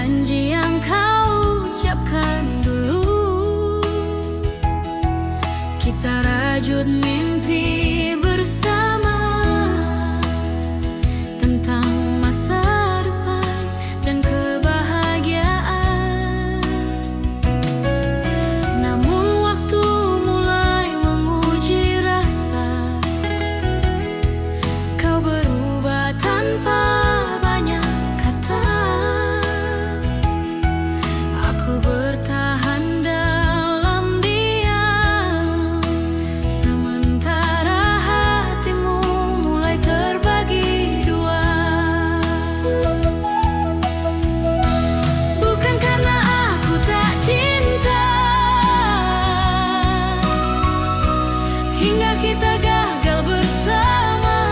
janji yang kau ucapkan dulu. Kita rajut mimpi bersama tentang masa depan dan kebahagiaan. Namun waktu mulai menguji rasa, kau berubah tanpa banyak kata. Aku bertahan dalam diam, sementara hatimu mulai terbagi dua. Bukan karena aku tak cinta, hingga kita gagal bersama.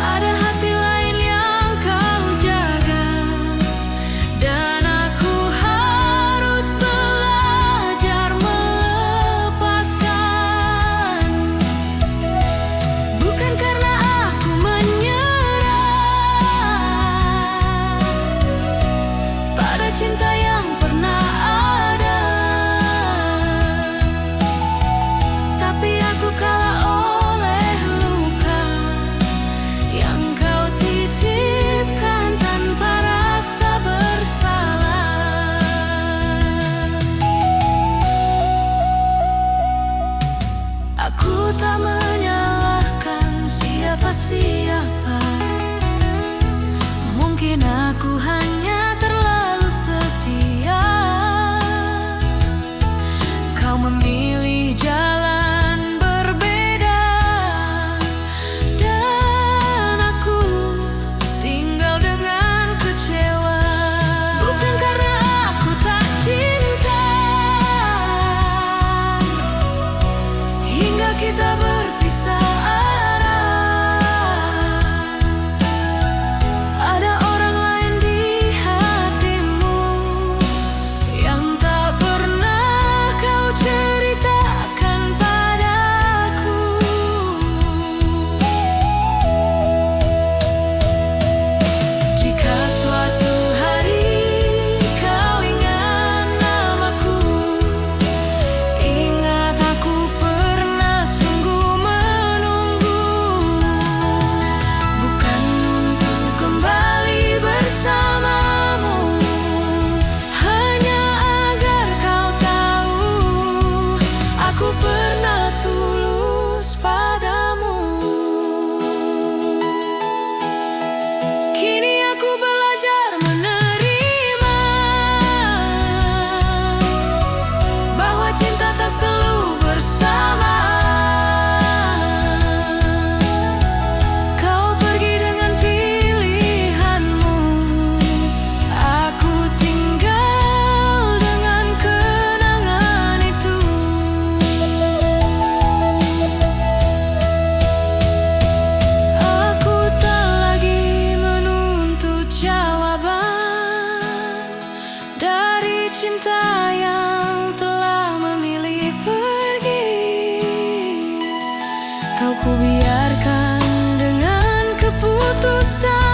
Ada hati lain yang kau jaga, dan aku harus belajar melepaskan. Bukan karena aku menyerah pada cinta yang pernah ada, tapi aku kalah oleh luka yang kau titipkan tanpa rasa bersalah. Aku tak menyalahkan siapa-siapa. Mungkin aku hanya terlalu setia. Kau memilih jalan berbeda, dan aku tinggal dengan kecewa. Bukan karena aku tak cinta, hingga kita berpisah arah. Ada orang lain di hatimu yang tak pernah kau ceritakan padaku. Jika suatu hari kau ingat namaku, ingat aku pernah sungguh menunggu. Bukan untuk kembali bersamamu, hanya agar kau tahu aku pernah tulus padamu. Kini aku belajar menerima bahwa cinta tak selalu bersama. Kau pergi dengan pilihanmu, aku tinggal dengan kenangan itu. Aku tak lagi menuntut jawaban dari cinta yang telah memilih pergi. Kau ku biarkan dengan keputusan